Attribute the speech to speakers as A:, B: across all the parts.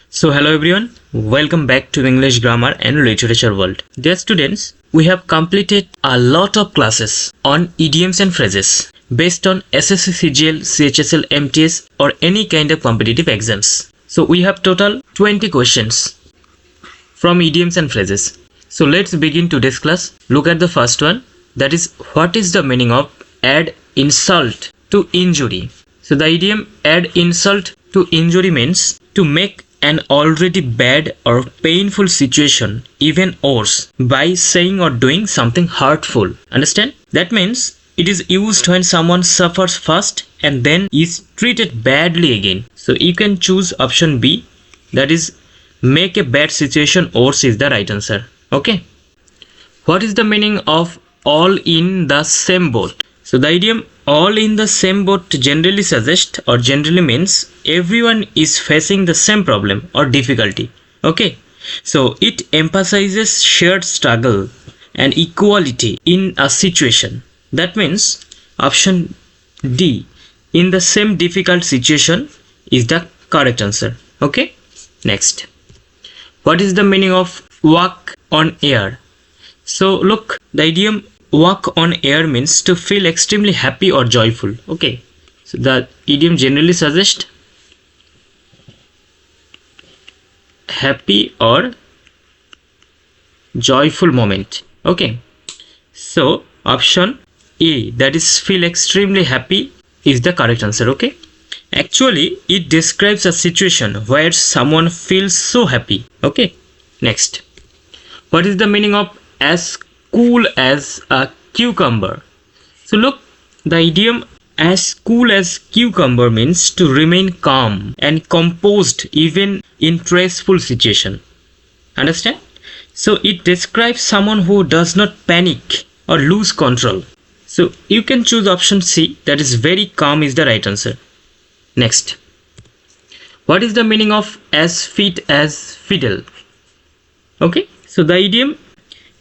A: So hello everyone, welcome back to the English Grammar and Literature world. Dear students, we have completed a lot of classes on idioms and phrases based on SSC-CGL, CHSL, MTS or any kind of competitive exams. So we have total 20 questions from idioms and phrases. So let's begin today's class. Look at the first one, that is, what is the meaning of add insult to injury? So the idiom add insult to injury means to make an already bad or painful situation even worse by saying or doing something hurtful. Understand? That means it is used when someone suffers first and then is treated badly again. So you can choose option B, that is make a bad situation worse is the right answer. Okay. What is the meaning of all in the same boat? So the idiom all in the same boat generally suggests or generally means everyone is facing the same problem or difficulty. Okay. So it emphasizes shared struggle and equality in a situation. That means option D, in the same difficult situation, is the correct answer. Okay. Next. What is the meaning of walk on air? So look, the idiom walk on air means to feel extremely happy or joyful. Okay. So the idiom generally suggests happy or joyful moment. Okay. So option A, that is feel extremely happy, is the correct answer. Okay. Actually, it describes a situation where someone feels so happy. Okay. Next. What is the meaning of as cool as a cucumber? So look, the idiom as cool as cucumber means to remain calm and composed even in stressful situation. Understand? So it describes someone who does not panic or lose control. So you can choose option C, that is very calm is the right answer. Next. What is the meaning of as fit as fiddle? Okay. So the idiom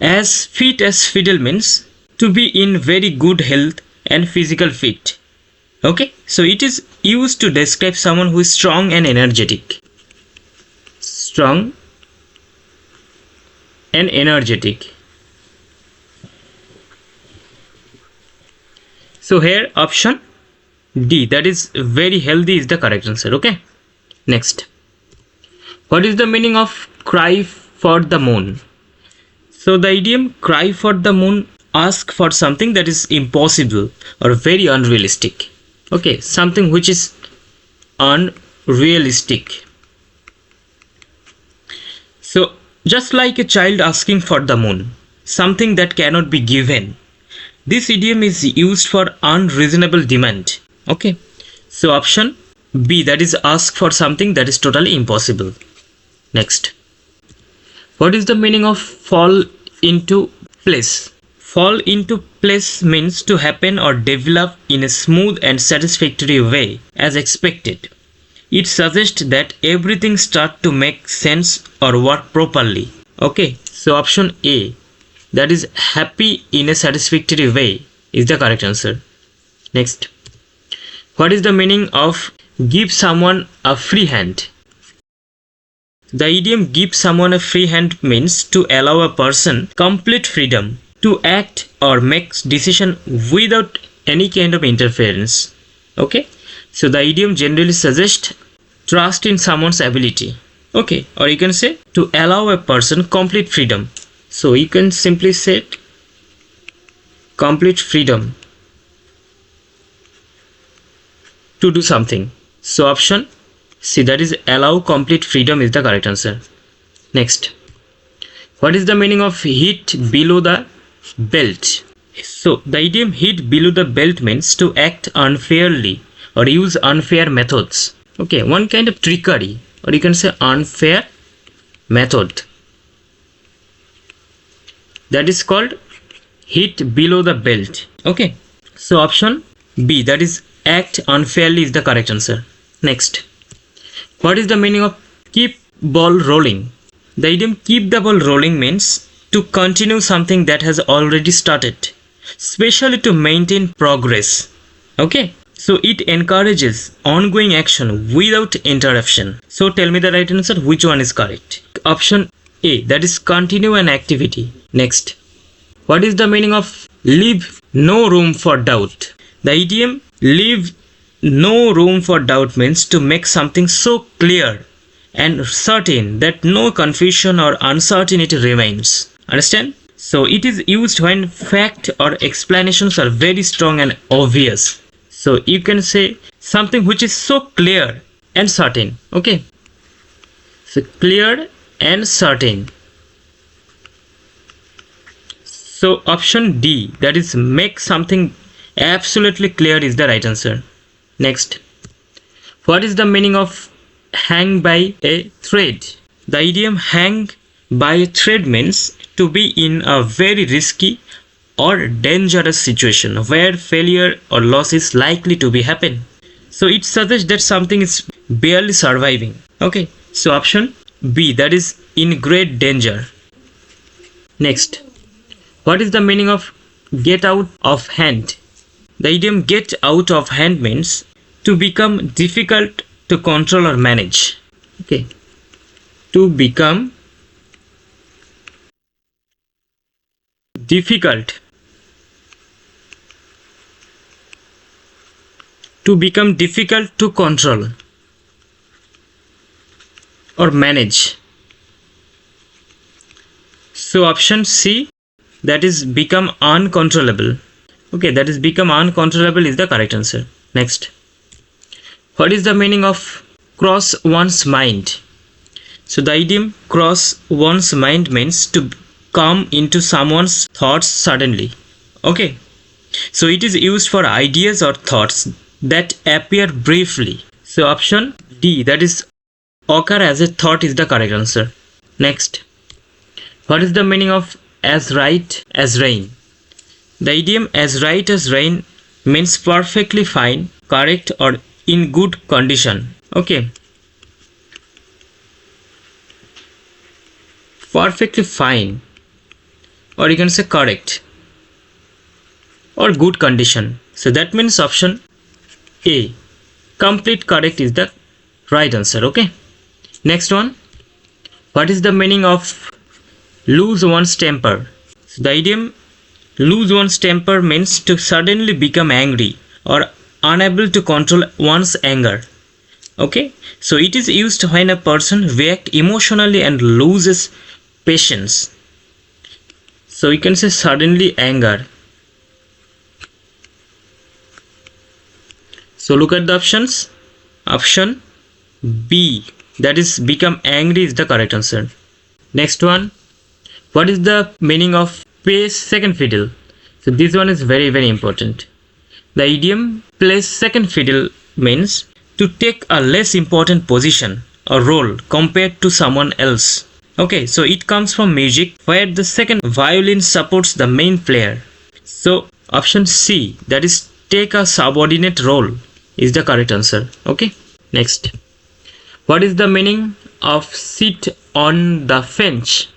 A: as fit as fiddle means to be in very good health and physical fit. Okay. So it is used to describe someone who is strong and energetic. Strong and energetic. So here option D, that is very healthy, is the correct answer. Okay. Next. What is the meaning of cry for the moon? So the idiom cry for the moon asks for something that is impossible or very unrealistic. Okay. Something which is unrealistic. So just like a child asking for the moon, something that cannot be given. This idiom is used for unreasonable demand. Okay. So option B, that is ask for something that is totally impossible. Next. What is the meaning of fall into place? Fall into place means to happen or develop in a smooth and satisfactory way as expected. It suggests that everything starts to make sense or work properly. Okay. So option A, that is happy in a satisfactory way, is the correct answer. Next. What is the meaning of give someone a free hand? The idiom give someone a free hand means to allow a person complete freedom to act or make decision without any kind of interference. Okay. So the idiom generally suggests trust in someone's ability. Okay. Or you can say to allow a person complete freedom. So you can simply say complete freedom to do something. So option C, that is allow complete freedom, is the correct answer. Next. What is the meaning of hit below the belt? So the idiom hit below the belt means to act unfairly or use unfair methods. Okay. One kind of trickery, or you can say unfair method. That is called hit below the belt. Okay. So option B, that is act unfairly, is the correct answer. Next. What is the meaning of keep ball rolling? The idiom keep the ball rolling means to continue something that has already started, especially to maintain progress. Okay. So it encourages ongoing action without interruption. So tell me the right answer, which one is correct? Option A, that is continue an activity. Next, what is the meaning of leave no room for doubt? The idiom leave no room for doubt means to make something so clear and certain that no confusion or uncertainty remains. Understand? So it is used when fact or explanations are very strong and obvious. So you can say something which is so clear and certain. Okay. So clear and certain. So option D, that is make something absolutely clear, is the right answer. Next, what is the meaning of hang by a thread? The idiom hang by a thread means to be in a very risky or dangerous situation where failure or loss is likely to be happen. So it suggests that something is barely surviving. Okay, so option B, that is in great danger. Next, what is the meaning of get out of hand? The idiom get out of hand means to become difficult to control or manage. Okay, to become difficult, to become difficult to control or manage. So option C, that is become uncontrollable. Okay, that is become uncontrollable is the correct answer. Next, what is the meaning of cross one's mind? So the idiom cross one's mind means to come into someone's thoughts suddenly. Okay, so it is used for ideas or thoughts that appear briefly. So option D, that is occur as a thought, is the correct answer. Next, what is the meaning of as right as rain? The idiom as right as rain means perfectly fine, correct, or in good condition. Okay, perfectly fine, or you can say correct or good condition. So that means option A, complete correct, is the right answer. Okay, next one, what is the meaning of lose one's temper? So the idiom lose one's temper means to suddenly become angry or unable to control one's anger. Okay, so it is used when a person reacts emotionally and loses patience. So you can say suddenly anger. So look at the options. Option B, that is become angry, is the correct answer. Next one, what is the meaning of play second fiddle? So this one is very very important. The idiom play second fiddle means to take a less important position or role compared to someone else. Okay, so it comes from music where the second violin supports the main player. So option C, that is take a subordinate role, is the correct answer. Okay, next, what is the meaning of sit on the fence?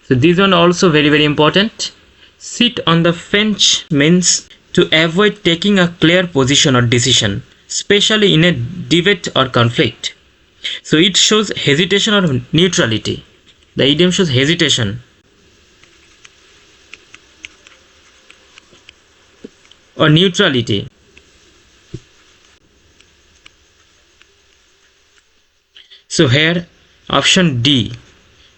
A: So this one also very very important. Sit on the fence means to avoid taking a clear position or decision, especially in a debate or conflict. So it shows hesitation or neutrality. The idiom shows hesitation or neutrality. So here option D,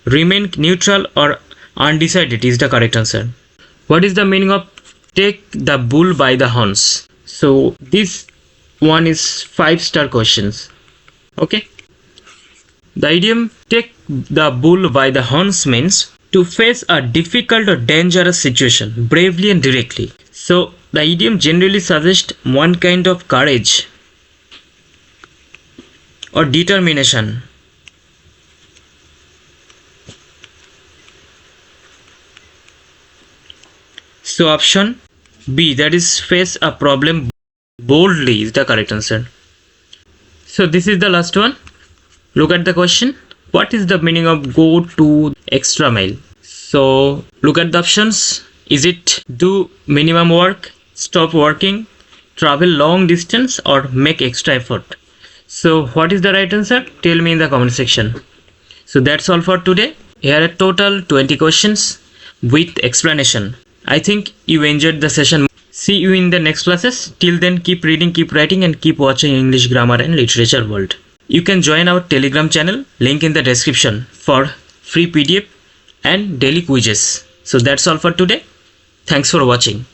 A: remain neutral or undecided, is the correct answer. What is the meaning of take the bull by the horns? So this one is 5-star questions. Okay, the idiom take the bull by the horns means to face a difficult or dangerous situation bravely and directly. So the idiom generally suggests one kind of courage or determination. So option B, that is face a problem boldly, is the correct answer. So this is the last one. Look at the question. What is the meaning of go to extra mile? So look at the options. Is it do minimum work, stop working, travel long distance, or make extra effort? So what is the right answer? Tell me in the comment section. So that's all for today. Here are total 20 questions with explanation. I think you enjoyed the session. See you in the next classes. Till then, keep reading, keep writing, and keep watching English Grammar and Literature World. You can join our Telegram channel, link in the description, for free PDF and daily quizzes. So that's all for today. Thanks for watching.